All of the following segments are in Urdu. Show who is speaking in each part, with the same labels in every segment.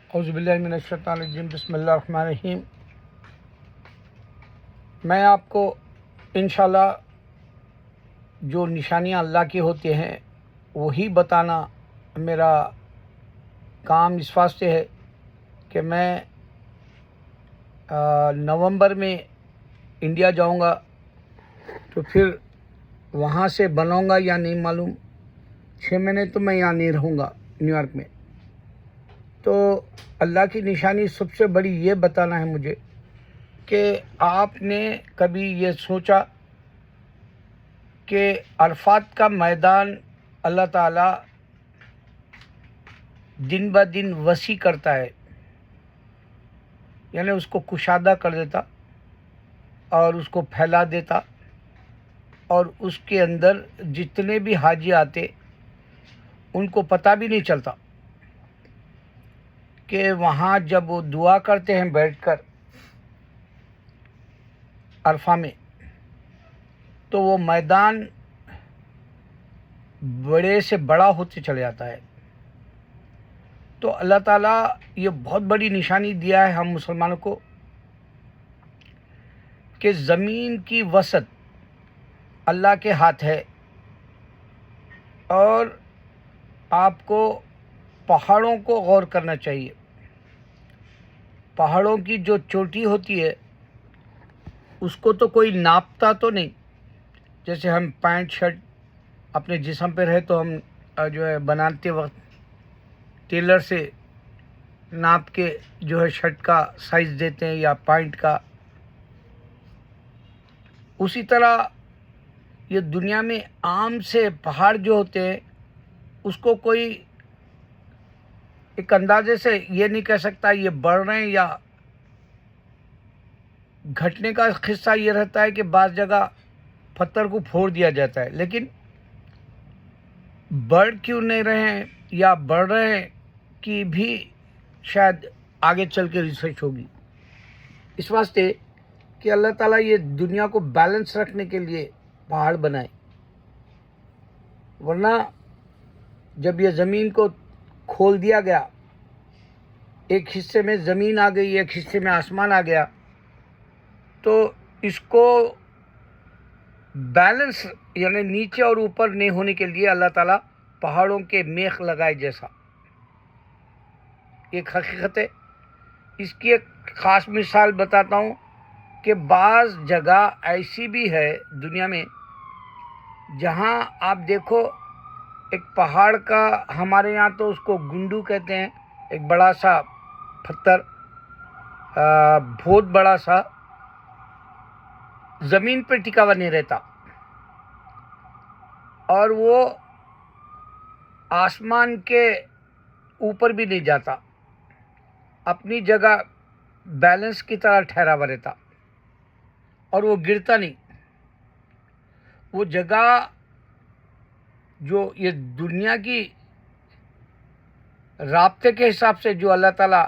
Speaker 1: اعوذ باللہ من الشیطان الرجیم، بسم اللہ الرحمن الرحیم۔ میں آپ کو انشاءاللہ جو نشانیاں اللہ کی ہوتی ہیں وہی بتانا میرا کام اس واسطے ہے کہ میں نومبر میں انڈیا جاؤں گا، تو پھر وہاں سے بناؤں گا یا نہیں معلوم۔ 6 مہینے تو میں یہاں نہیں رہوں گا نیو یارک میں۔ تو اللہ کی نشانی سب سے بڑی یہ بتانا ہے مجھے کہ آپ نے کبھی یہ سوچا کہ عرفات کا میدان اللہ تعالیٰ دن بہ دن وسیع کرتا ہے، یعنی اس کو کشادہ کر دیتا اور اس کو پھیلا دیتا، اور اس کے اندر جتنے بھی حاجی آتے ان کو پتہ بھی نہیں چلتا کہ وہاں جب وہ دعا کرتے ہیں بیٹھ کر عرفہ میں، تو وہ میدان بڑے سے بڑا ہوتے چلے جاتا ہے۔ تو اللہ تعالیٰ یہ بہت بڑی نشانی دیا ہے ہم مسلمانوں کو کہ زمین کی وسعت اللہ کے ہاتھ ہے، اور آپ کو پہاڑوں کو غور کرنا چاہیے۔ پہاڑوں کی جو چوٹی ہوتی ہے اس کو تو کوئی ناپتا تو نہیں، جیسے ہم پینٹ شرٹ اپنے جسم پہ رہے تو ہم جو ہے بناتے وقت ٹیلر سے ناپ کے جو ہے شرٹ کا سائز دیتے ہیں یا پینٹ کا، اسی طرح یہ دنیا میں عام سے پہاڑ جو ہوتے ہیں اس کو کوئی ایک اندازے سے یہ نہیں کہہ سکتا یہ بڑھ رہے ہیں یا گھٹنے کا قصہ یہ رہتا ہے کہ بعض جگہ پتھر کو پھوڑ دیا جاتا ہے، لیکن بڑھ کیوں نہیں رہے ہیں یا بڑھ رہے ہیں کی بھی شاید آگے چل کے ریسرچ ہوگی۔ اس واسطے کہ اللہ تعالیٰ یہ دنیا کو بیلنس رکھنے کے لیے پہاڑ بنائے، ورنہ جب یہ زمین کو کھول دیا گیا، ایک حصے میں زمین آ گئی ایک حصے میں آسمان آ گیا، تو اس کو بیلنس یعنی نیچے اور اوپر نہیں ہونے کے لیے اللہ تعالیٰ پہاڑوں کے میخ لگائے جیسا ایک حقیقت ہے۔ اس کی ایک خاص مثال بتاتا ہوں کہ بعض جگہ ایسی بھی ہے دنیا میں جہاں آپ دیکھو ایک پہاڑ کا، ہمارے یہاں تو اس کو گنڈو کہتے ہیں، ایک بڑا سا پتھر بہت بڑا سا زمین پہ ٹکا ہوا نہیں رہتا، اور وہ آسمان کے اوپر بھی نہیں جاتا، اپنی جگہ بیلنس کی طرح ٹھہرا ہوا رہتا، اور وہ گرتا نہیں۔ وہ جگہ جو یہ دنیا کی رابطے کے حساب سے جو اللہ تعالیٰ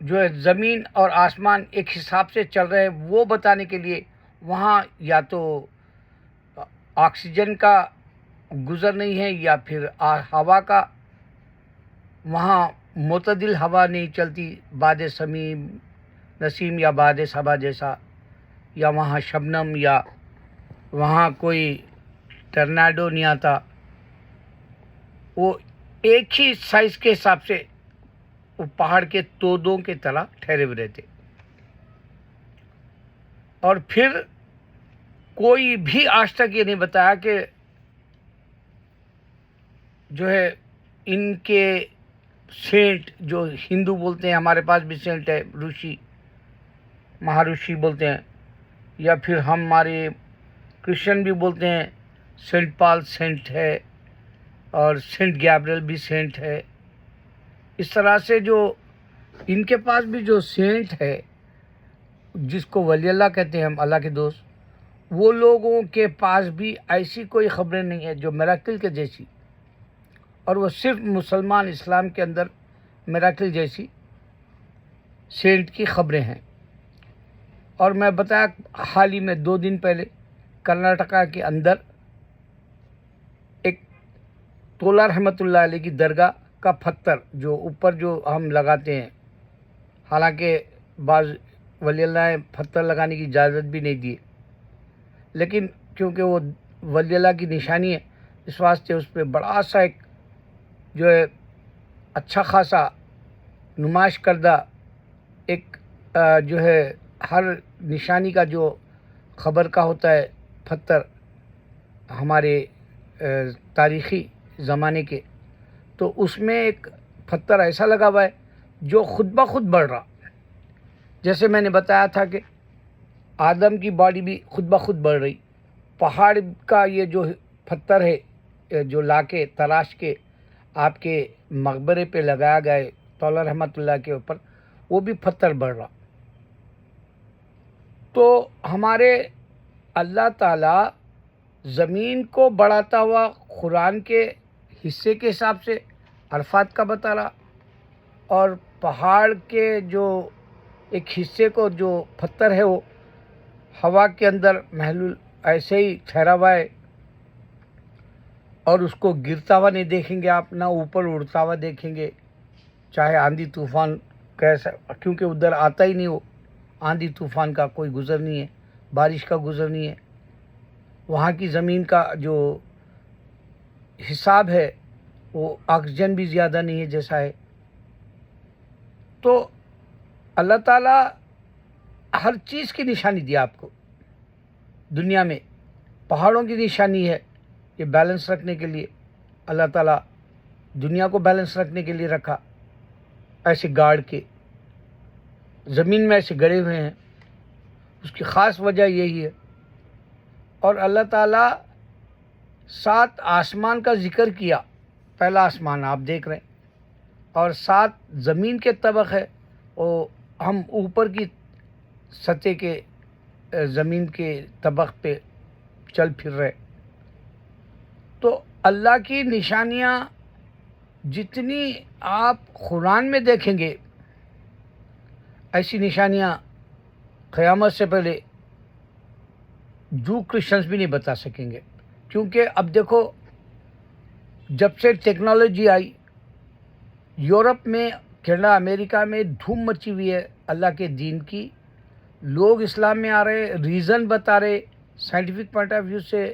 Speaker 1: جو ہے زمین اور آسمان ایک حساب سے چل رہے ہیں وہ بتانے کے لیے وہاں یا تو آکسیجن کا گزر نہیں ہے یا پھر ہوا کا وہاں معتدل ہوا نہیں چلتی، باد سمیم نسیم یا باد صبا جیسا، یا وہاں شبنم یا وہاں کوئی ٹرناڈو نہیں آتا، وہ ایک ہی سائز کے حساب سے وہ پہاڑ کے تودوں کے طرح ٹھہرے ہوئے رہتے۔ اور پھر کوئی بھی آج تک یہ نہیں بتایا کہ جو ہے ان کے سینٹ جو ہندو بولتے ہیں، ہمارے پاس بھی سینٹ ہے، رشی مہارشی بولتے ہیں، یا پھر ہمارے کرسچن بھی بولتے ہیں سینٹ پال سینٹ ہے، اور سینٹ گیبریل بھی سینٹ ہے۔ اس طرح سے جو ان کے پاس بھی جو سینٹ ہے جس کو ولی اللہ کہتے ہیں ہم، اللہ کے دوست، وہ لوگوں کے پاس بھی ایسی کوئی خبریں نہیں ہیں جو میراکل کے جیسی، اور وہ صرف مسلمان اسلام کے اندر میراکل جیسی سینٹ کی خبریں ہیں۔ اور میں بتایا حال ہی میں 2 دن پہلے کرناٹکا کے اندر ایک تولا رحمۃ اللہ علیہ کی درگاہ کا پتھر جو اوپر جو ہم لگاتے ہیں، حالانکہ بعض ولی اللہ نے پتھر لگانے کی اجازت بھی نہیں دی، لیکن کیونکہ وہ ولی اللہ کی نشانی ہے، اس واسطے اس پہ بڑا سا ایک جو ہے اچھا خاصا نمائش کردہ ایک جو ہے ہر نشانی کا جو خبر کا ہوتا ہے پتھر ہمارے تاریخی زمانے کے، تو اس میں ایک پتھر ایسا لگا ہوا ہے جو خود بخود بڑھ رہا. جیسے میں نے بتایا تھا کہ آدم کی باڈی بھی خود بخود بڑھ رہی، پہاڑ کا یہ جو پتھر ہے جو لا کے تراش کے آپ کے مقبرے پہ لگایا گیا ہے طلع رحمۃ اللہ کے اوپر، وہ بھی پتھر بڑھ رہا. تو ہمارے اللہ تعالیٰ زمین کو بڑھاتا ہوا قرآن کے حصے کے حساب سے عرفات کا بتا رہا، اور پہاڑ کے جو ایک حصے کو جو پتھر ہے وہ ہوا کے اندر محلول ایسے ہی ٹھہرا ہوا ہے، اور اس کو گرتا ہوا نہیں دیکھیں گے آپ، نہ اوپر اڑتا ہوا دیکھیں گے، چاہے آندھی طوفان کیسا، کیونکہ ادھر آتا ہی نہیں، وہ آندھی طوفان کا کوئی گزر نہیں ہے، بارش کا گزر نہیں ہے. وہاں کی زمین کا جو حساب ہے وہ آکسیجن بھی زیادہ نہیں ہے جیسا ہے. تو اللہ تعالیٰ ہر چیز کی نشانی دی آپ کو دنیا میں. پہاڑوں کی نشانی ہے، یہ بیلنس رکھنے کے لیے اللہ تعالیٰ دنیا کو بیلنس رکھنے کے لیے رکھا، ایسے گاڑ کے زمین میں ایسے گڑے ہوئے ہیں. اس کی خاص وجہ یہی ہے. اور اللہ تعالیٰ 7 آسمان کا ذکر کیا. پہلا آسمان آپ دیکھ رہے ہیں، اور 7 زمین کے طبق ہے، وہ ہم اوپر کی سطح کے زمین کے طبق پہ چل پھر رہے. تو اللہ کی نشانیاں جتنی آپ قرآن میں دیکھیں گے، ایسی نشانیاں قیامت سے پہلے جو کرسچنز بھی نہیں بتا سکیں گے. کیونکہ اب دیکھو، جب سے ٹیکنالوجی آئی، یورپ میں، کینیڈا، امریکہ میں دھوم مچی ہوئی ہے اللہ کے دین کی. لوگ اسلام میں آ رہے، ریزن بتا رہے، سائنٹیفک پوائنٹ آف ویو سے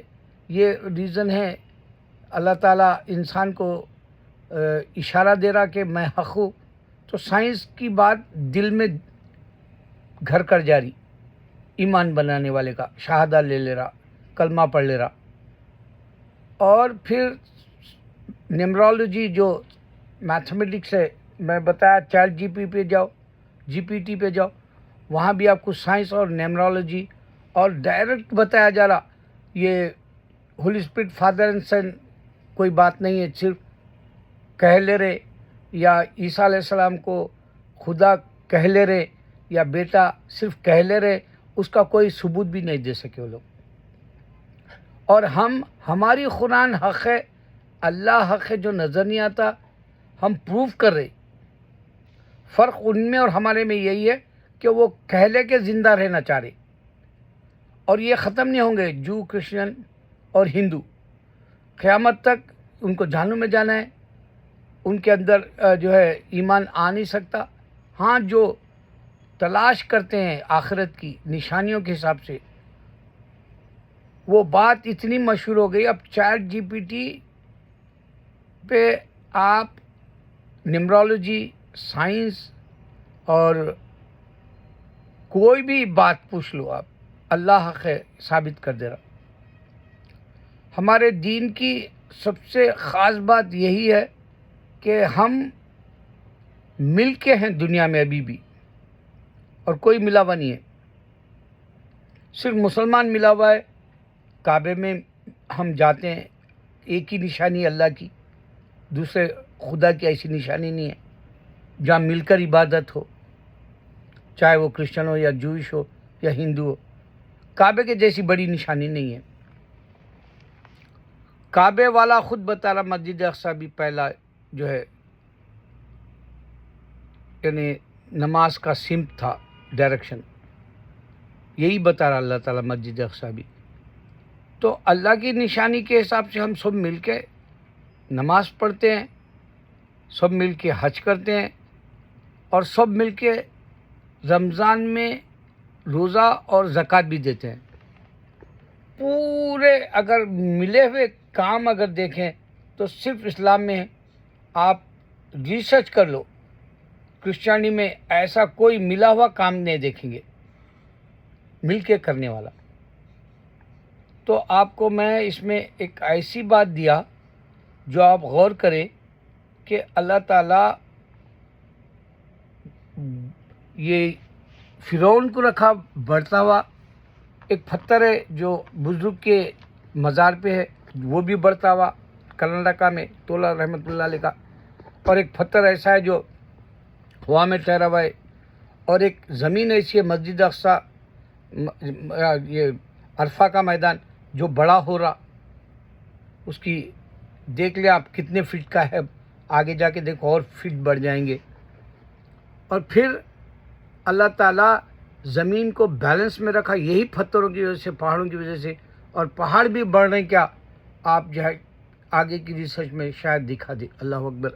Speaker 1: یہ ریزن ہے. اللہ تعالیٰ انسان کو اشارہ دے رہا کہ میں حق ہوں. تو سائنس کی بات دل میں گھر کر جاری، ایمان بنانے والے کا شہادہ لے رہا، کلمہ پڑھ لے رہا. اور پھر نیمرولوجی جو میتھمیٹکس ہے، میں بتایا چیٹ جی پی ٹی پہ جاؤ، وہاں بھی آپ کو سائنس اور نیمرولوجی اور ڈائریکٹ بتایا جا رہا. یہ ہولی اسپرٹ فادر اینڈ سن کوئی بات نہیں ہے، صرف کہہ لے رہے، یا عیسیٰ علیہ السلام کو خدا کہہ لے رہے یا بیٹا صرف کہہ لے رہے، اس کا کوئی ثبوت بھی نہیں دے سکے وہ لوگ. اور ہماری قرآن حق ہے، اللہ حق ہے، جو نظر نہیں آتا ہم پروف کر رہے. فرق ان میں اور ہمارے میں یہی ہے کہ وہ کہہ لے کے زندہ رہنا چاہ رہے، اور یہ ختم نہیں ہوں گے. جو کرسچن اور ہندو قیامت تک ان کو جہنم میں جانا ہے، ان کے اندر جو ہے ایمان آ نہیں سکتا. ہاں، جو تلاش کرتے ہیں آخرت کی نشانیوں کے حساب سے، وہ بات اتنی مشہور ہو گئی. اب چیٹ جی پی ٹی پہ آپ نیمرولوجی، سائنس اور کوئی بھی بات پوچھ لو، آپ اللہ حق ہے ثابت کر دے رہا. ہمارے دین کی سب سے خاص بات یہی ہے کہ ہم مل کے ہیں دنیا میں ابھی بھی، اور کوئی ملا ہوا نہیں ہے. صرف مسلمان ملا ہوا ہے. کعبے میں ہم جاتے ہیں، ایک ہی نشانی اللہ کی، دوسرے خدا کی ایسی نشانی نہیں ہے جہاں مل کر عبادت ہو، چاہے وہ کرسچن ہو یا جوئش ہو یا ہندو ہو. کعبے کے جیسی بڑی نشانی نہیں ہے. کعبے والا خود بتا رہا، مسجد اقصی بھی پہلا جو ہے یعنی نماز کا سمت تھا، ڈائریکشن یہی بتا رہا اللہ تعالیٰ مسجد اقصی بھی. تو اللہ کی نشانی کے حساب سے ہم سب مل کے نماز پڑھتے ہیں، سب مل کے حج کرتے ہیں اور سب مل کے رمضان میں روزہ اور زکوٰۃ بھی دیتے ہیں. پورے اگر ملے ہوئے کام اگر دیکھیں تو صرف اسلام میں ہے. آپ ریسرچ کر لو، کرسچینٹی میں ایسا کوئی ملا ہوا کام نہیں دیکھیں گے مل کے کرنے والا. تو آپ کو میں اس میں ایک ایسی بات دیا جو آپ غور کریں کہ اللہ تعالیٰ یہ فرعون کو رکھا بڑھتا ہوا، ایک پتھر ہے جو بزرگ کے مزار پہ ہے وہ بھی بڑھتا ہوا کرناٹکا میں تولا رحمۃ اللہ علیہ کا، اور ایک پتھر ایسا ہے جو ہوا میں ٹھہرا ہوا ہے، اور ایک زمین ایسی ہے مسجد اقصیٰ یہ عرفہ کا میدان جو بڑا ہو رہا، اس کی دیکھ لیں آپ کتنے فٹ کا ہے، آگے جا کے دیکھو اور فٹ بڑھ جائیں گے. اور پھر اللہ تعالیٰ زمین کو بیلنس میں رکھا یہی پتھروں کی وجہ سے، پہاڑوں کی وجہ سے، اور پہاڑ بھی بڑھ رہے ہیں. کیا آپ جو ہے آگے کی ریسرچ میں شاید دکھا دے. اللہ اکبر.